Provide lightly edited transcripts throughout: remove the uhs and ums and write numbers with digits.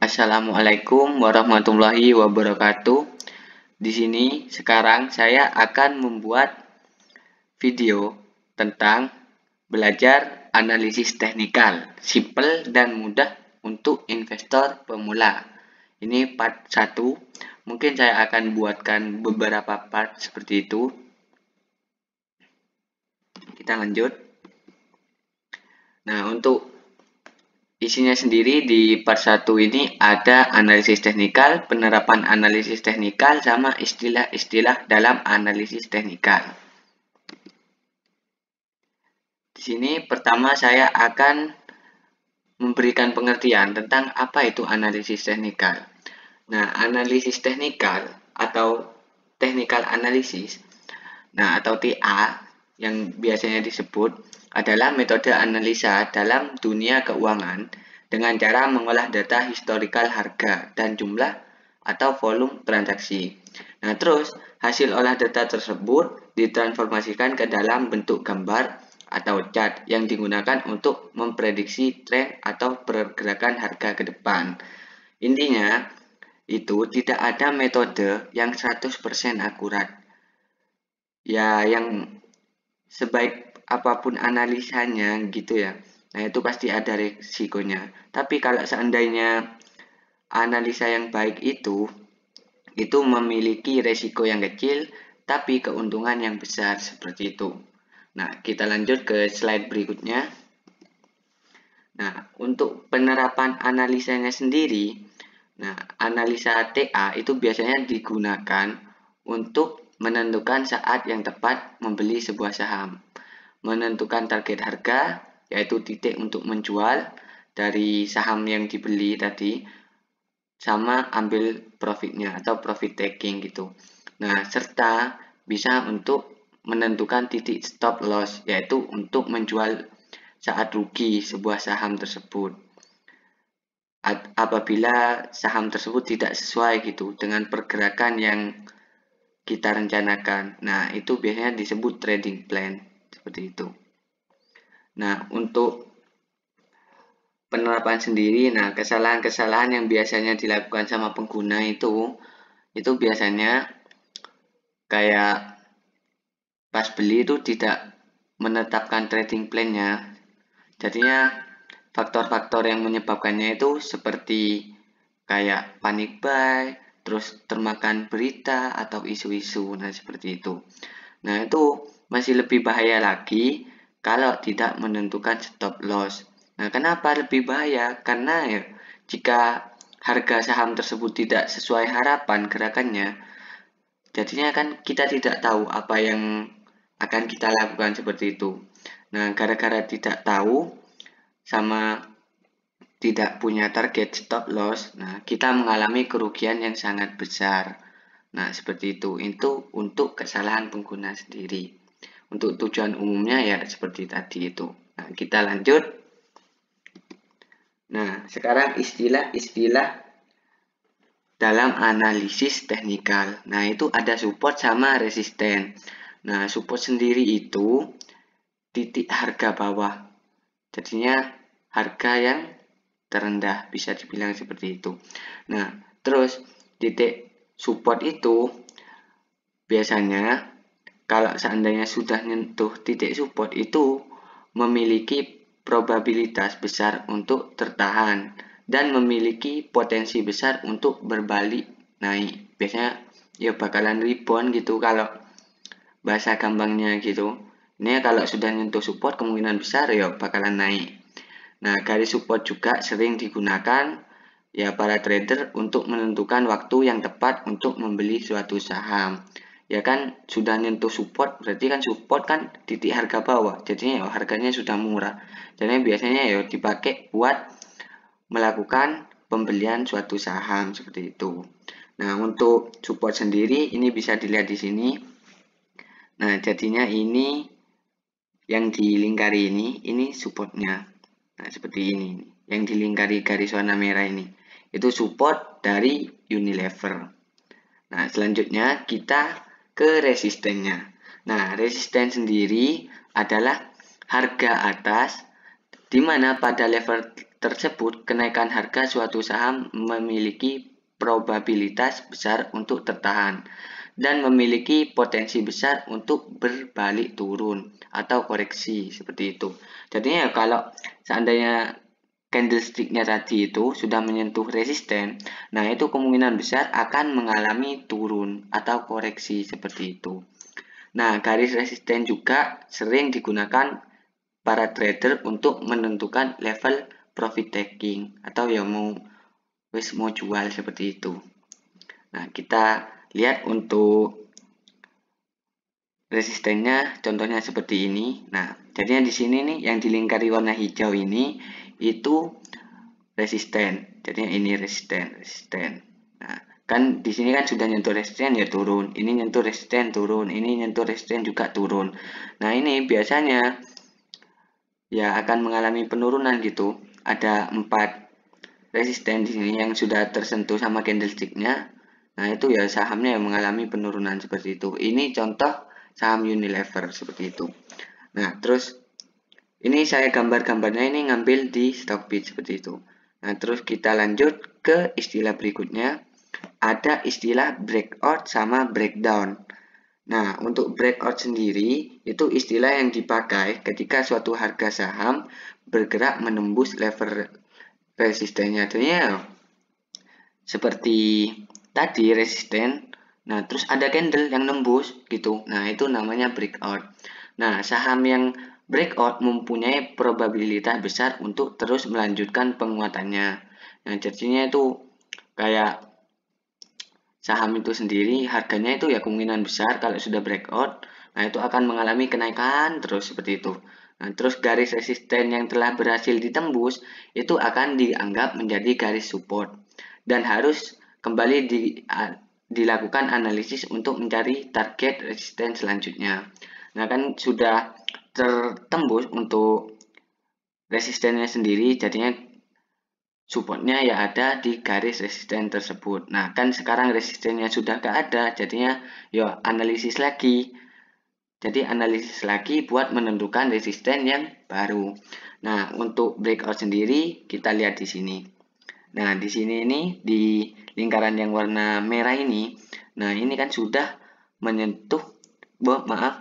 Assalamualaikum warahmatullahi wabarakatuh. Di sini sekarang saya akan membuat video tentang belajar analisis teknikal, simple dan mudah untuk investor pemula. Ini part 1. Mungkin saya akan buatkan beberapa part seperti itu. Kita lanjut. Nah, untuk isinya sendiri di part 1 ini ada analisis teknikal, penerapan analisis teknikal, sama istilah-istilah dalam analisis teknikal. Di sini pertama saya akan memberikan pengertian tentang apa itu analisis teknikal. Nah, analisis teknikal atau technical analysis, atau TA yang biasanya disebut adalah metode analisa dalam dunia keuangan dengan cara mengolah data historikal harga dan jumlah atau volume transaksi. Nah, terus hasil olah data tersebut ditransformasikan ke dalam bentuk gambar atau chart yang digunakan untuk memprediksi tren atau pergerakan harga ke depan. Intinya, itu tidak ada metode yang 100% akurat. Ya, yang sebaik apapun analisanya gitu ya. Nah, itu pasti ada risikonya. Tapi kalau seandainya analisa yang baik itu memiliki resiko yang kecil tapi keuntungan yang besar seperti itu. Nah, kita lanjut ke slide berikutnya. Nah, untuk penerapan analisanya sendiri, analisa TA itu biasanya digunakan untuk menentukan saat yang tepat membeli sebuah saham, menentukan target harga, yaitu titik untuk menjual dari saham yang dibeli tadi, sama ambil profitnya atau profit taking gitu. Nah, serta bisa untuk menentukan titik stop loss, yaitu untuk menjual saat rugi sebuah saham tersebut apabila saham tersebut tidak sesuai gitu dengan pergerakan yang kita rencanakan. Nah, itu biasanya disebut trading plan seperti itu. Nah, untuk penerapan sendiri, kesalahan-kesalahan yang biasanya dilakukan sama pengguna itu biasanya kayak pas beli itu tidak menetapkan trading plan-nya. Jadinya faktor-faktor yang menyebabkannya itu seperti kayak panic buy, terus termakan berita atau isu-isu, seperti itu. Nah, itu masih lebih bahaya lagi kalau tidak menentukan stop loss. Nah, kenapa lebih bahaya? Karena ya, jika harga saham tersebut tidak sesuai harapan gerakannya, jadinya kan kita tidak tahu apa yang akan kita lakukan seperti itu. Nah, gara-gara tidak tahu sama tidak punya target stop loss, kita mengalami kerugian yang sangat besar. Nah, seperti itu. Itu untuk kesalahan pengguna sendiri. Untuk tujuan umumnya ya seperti tadi itu. Nah, kita lanjut. Nah, sekarang istilah-istilah dalam analisis teknikal. Nah, itu ada support sama resisten. Nah, support sendiri itu titik harga bawah. Jadinya harga yang terendah, bisa dibilang seperti itu. Nah, terus titik support itu biasanya kalau seandainya sudah menyentuh titik support itu memiliki probabilitas besar untuk tertahan dan memiliki potensi besar untuk berbalik naik. Biasanya ya bakalan rebound gitu kalau bahasa gampangnya gitu. Ini kalau sudah menyentuh support kemungkinan besar ya bakalan naik. Nah, garis support juga sering digunakan ya para trader untuk menentukan waktu yang tepat untuk membeli suatu saham. Ya kan sudah nyentuh support, berarti kan support kan titik harga bawah. Jadinya ya harganya sudah murah. Jadi biasanya ya dipakai buat melakukan pembelian suatu saham seperti itu. Nah, untuk support sendiri ini bisa dilihat di sini. Nah, jadinya ini yang dilingkari ini supportnya. Nah, seperti ini. Yang dilingkari garis warna merah ini. Itu support dari Unilever. Nah, selanjutnya kita ke resistennya. Nah, resisten sendiri adalah harga atas di mana pada level tersebut, kenaikan harga suatu saham memiliki probabilitas besar untuk tertahan dan memiliki potensi besar untuk berbalik turun atau koreksi seperti itu. Jadinya kalau seandainya candlesticknya tadi itu sudah menyentuh resisten, nah itu kemungkinan besar akan mengalami turun atau koreksi seperti itu. Nah, garis resisten juga sering digunakan para trader untuk menentukan level profit taking atau ya mau jual seperti itu. Nah, kita lihat untuk resistennya contohnya seperti ini. Nah, jadinya di sini nih yang dilingkari warna hijau ini itu resisten. Jadinya ini resisten. Nah, kan di sini kan sudah nyentuh resisten ya turun. Ini nyentuh resisten turun, ini nyentuh resisten juga turun. Nah, ini biasanya ya akan mengalami penurunan gitu. Ada 4 resisten di sini yang sudah tersentuh sama candlesticknya. Nah, itu ya sahamnya yang mengalami penurunan seperti itu. Ini contoh saham Unilever seperti itu. Nah, terus ini saya gambar-gambarnya ini ngambil di Stockbit seperti itu. Nah, terus kita lanjut ke istilah berikutnya. Ada istilah breakout sama breakdown. Nah, untuk breakout sendiri itu istilah yang dipakai ketika suatu harga saham bergerak menembus level resistennya. Artinya seperti tadi resisten, nah terus ada candle yang nembus gitu. Nah, itu namanya breakout. Nah, saham yang breakout mempunyai probabilitas besar untuk terus melanjutkan penguatannya. Nah, jadinya itu kayak saham itu sendiri harganya itu ya kemungkinan besar kalau sudah breakout, nah itu akan mengalami kenaikan terus seperti itu. Nah, terus garis resisten yang telah berhasil ditembus itu akan dianggap menjadi garis support dan harus kembali dilakukan analisis untuk mencari target resisten selanjutnya. Nah, kan sudah tertembus untuk resistennya sendiri, jadinya supportnya ya ada di garis resisten tersebut. Nah, kan sekarang resistennya sudah gak ada, jadinya ya analisis lagi. Jadi analisis lagi buat menentukan resisten yang baru. Nah, untuk breakout sendiri kita lihat di sini. Nah, di sini ini di lingkaran yang warna merah ini, nah ini kan sudah menyentuh,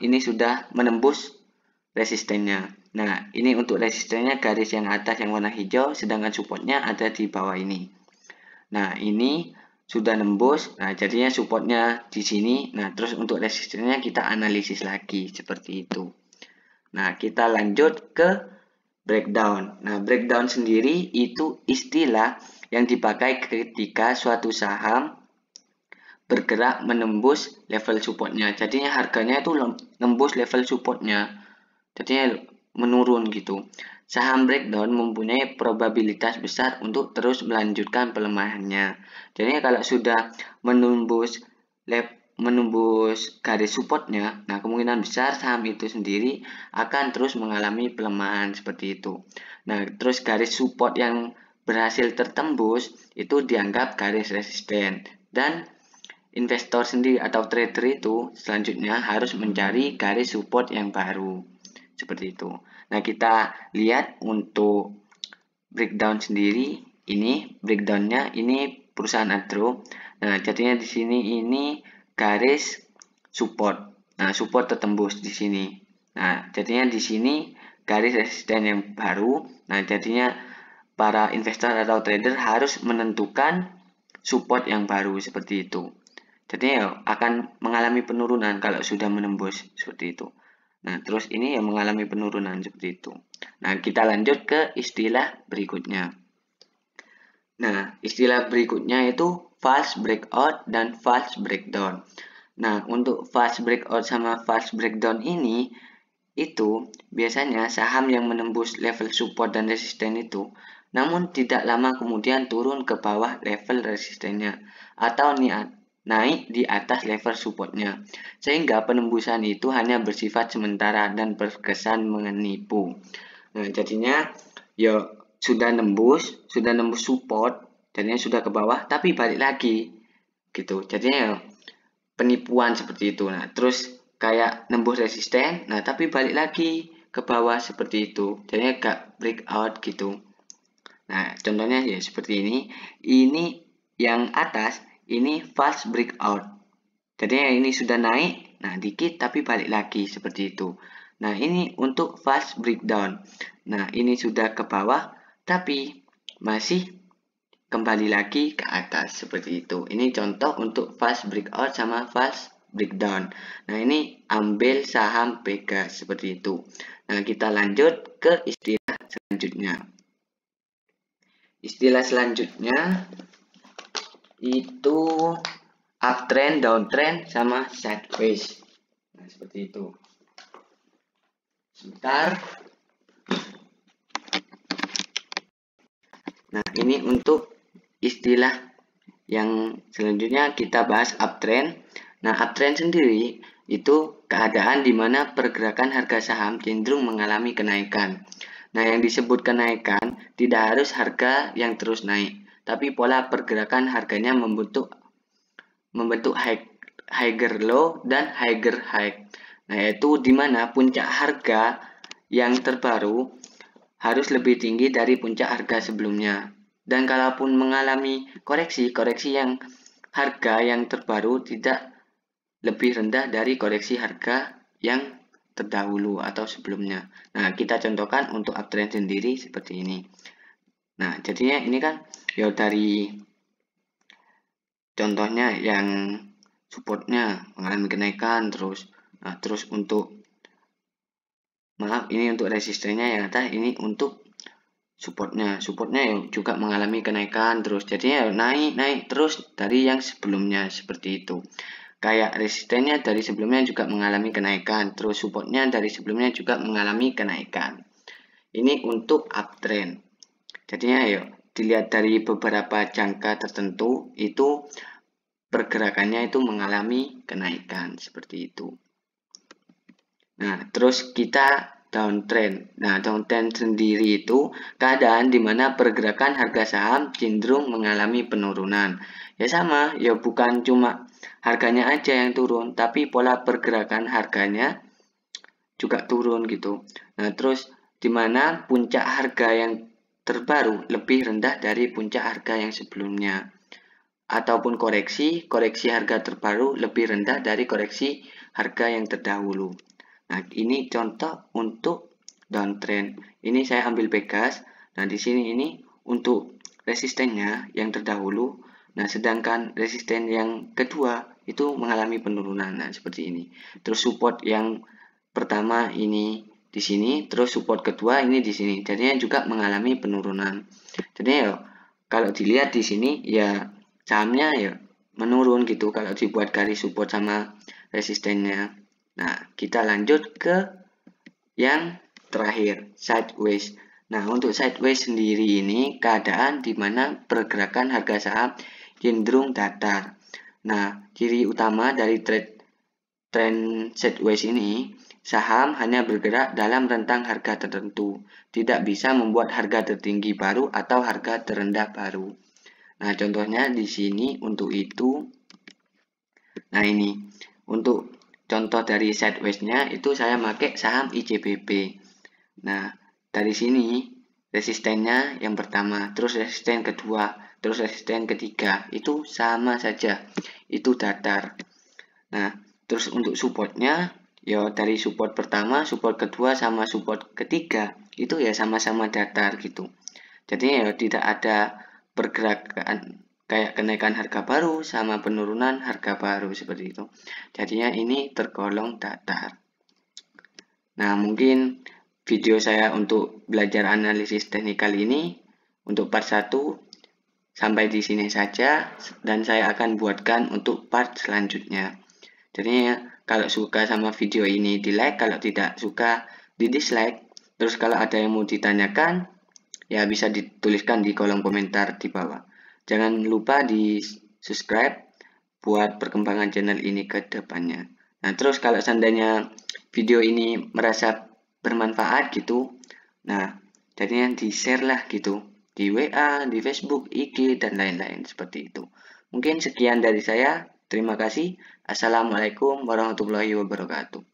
ini sudah menembus resistennya. Nah, ini untuk resistennya garis yang atas yang warna hijau, sedangkan supportnya ada di bawah ini. Nah, ini sudah nembus, nah jadinya supportnya di sini. Nah, terus untuk resistennya kita analisis lagi seperti itu. Nah, kita lanjut ke breakdown. Nah, breakdown sendiri itu istilah yang dipakai ketika suatu saham bergerak menembus level supportnya. Jadinya harganya itu nembus level supportnya. Jadinya menurun gitu. Saham breakdown mempunyai probabilitas besar untuk terus melanjutkan pelemahannya. Jadi kalau sudah menembus garis supportnya, nah kemungkinan besar saham itu sendiri akan terus mengalami pelemahan seperti itu. Nah, terus garis support yang berhasil tertembus itu dianggap garis resisten dan investor sendiri atau trader itu selanjutnya harus mencari garis support yang baru. Seperti itu. Nah, kita lihat untuk breakdown sendiri, ini breakdownnya ini perusahaan Adro. Nah, jadinya di sini ini garis support. Nah, support tertembus di sini. Nah, jadinya di sini garis resisten yang baru. Nah, jadinya para investor atau trader harus menentukan support yang baru seperti itu. Jadi akan mengalami penurunan kalau sudah menembus seperti itu. Nah, terus ini yang mengalami penurunan seperti itu. Nah, kita lanjut ke istilah berikutnya. Nah, istilah berikutnya itu false breakout dan false breakdown. Nah, untuk false breakout sama false breakdown ini itu biasanya saham yang menembus level support dan resisten itu namun tidak lama kemudian turun ke bawah level resistennya atau naik di atas level supportnya sehingga penembusan itu hanya bersifat sementara dan berkesan menipu. Nah, jadinya ya sudah nembus support, jadinya sudah ke bawah tapi balik lagi gitu. Jadinya ya penipuan seperti itu. Nah, terus kayak nembus resisten, nah tapi balik lagi ke bawah seperti itu. Jadinya gak breakout gitu. Nah, contohnya ya seperti ini. Ini yang atas, ini false breakout. Jadi ini sudah naik, nah dikit tapi balik lagi seperti itu. Nah, ini untuk false breakdown. Nah, ini sudah ke bawah, tapi masih kembali lagi ke atas seperti itu. Ini contoh untuk fast breakout sama fast breakdown. Nah, ini ambil saham Pegas seperti itu. Nah, kita lanjut ke istilah selanjutnya. Istilah selanjutnya itu uptrend, downtrend, sama sideways. Nah, seperti itu. Sebentar. Nah, ini untuk istilah yang selanjutnya kita bahas uptrend. Nah, uptrend sendiri itu keadaan di mana pergerakan harga saham cenderung mengalami kenaikan. Nah, yang disebut kenaikan tidak harus harga yang terus naik, tapi pola pergerakan harganya membentuk higher low dan higher high. Nah, yaitu di mana puncak harga yang terbaru harus lebih tinggi dari puncak harga sebelumnya. Dan kalaupun mengalami koreksi yang harga yang terbaru tidak lebih rendah dari koreksi harga yang terdahulu atau sebelumnya. Nah, kita contohkan untuk uptrend sendiri seperti ini. Nah, jadinya ini kan ya dari contohnya yang supportnya mengalami kenaikan terus. Nah, terus untuk ini untuk resistennya yang atas, ini untuk supportnya juga mengalami kenaikan terus, jadinya naik terus dari yang sebelumnya seperti itu. Kayak resistennya dari sebelumnya juga mengalami kenaikan, terus supportnya dari sebelumnya juga mengalami kenaikan. Ini untuk uptrend. Jadinya yuk dilihat dari beberapa jangka tertentu itu pergerakannya itu mengalami kenaikan seperti itu. Nah, terus kita downtrend. Nah, downtrend sendiri itu keadaan di mana pergerakan harga saham cenderung mengalami penurunan. Ya sama, ya bukan cuma harganya aja yang turun, tapi pola pergerakan harganya juga turun gitu. Nah, terus di mana puncak harga yang terbaru lebih rendah dari puncak harga yang sebelumnya. Ataupun koreksi harga terbaru lebih rendah dari koreksi harga yang terdahulu. Nah, ini contoh untuk downtrend. Ini saya ambil Pegas. Nah, di sini ini untuk resistennya yang terdahulu. Nah, sedangkan resisten yang kedua itu mengalami penurunan. Nah, seperti ini. Terus support yang pertama ini di sini, terus support kedua ini di sini. Jadinya juga mengalami penurunan. Jadi ya kalau dilihat di sini ya sahamnya ya menurun gitu kalau dibuat garis support sama resistennya. Nah, kita lanjut ke yang terakhir, sideways. Nah, untuk sideways sendiri ini keadaan di mana pergerakan harga saham cenderung datar. Nah, ciri utama dari trend sideways ini, saham hanya bergerak dalam rentang harga tertentu, tidak bisa membuat harga tertinggi baru atau harga terendah baru. Nah, contohnya di sini untuk itu. Nah, ini untuk contoh dari sideways-nya itu saya pakai saham ICBP. Nah, dari sini resistennya yang pertama, terus resisten kedua, terus resisten ketiga, itu sama saja, itu datar. Nah, terus untuk supportnya, ya dari support pertama, support kedua, sama support ketiga, itu ya sama-sama datar gitu. Jadi ya tidak ada pergerakan kayak kenaikan harga baru sama penurunan harga baru seperti itu. Jadinya ini tergolong datar. Nah, mungkin video saya untuk belajar analisis teknikal ini untuk part 1 sampai di sini saja, dan saya akan buatkan untuk part selanjutnya. Jadi ya, kalau suka sama video ini di like, kalau tidak suka di dislike. Terus kalau ada yang mau ditanyakan ya bisa dituliskan di kolom komentar di bawah. Jangan lupa di subscribe buat perkembangan channel ini ke depannya. Nah, terus kalau seandainya video ini merasa bermanfaat gitu, nah jadinya di share lah gitu di WA, di Facebook, IG, dan lain-lain seperti itu. Mungkin sekian dari saya. Terima kasih. Assalamualaikum warahmatullahi wabarakatuh.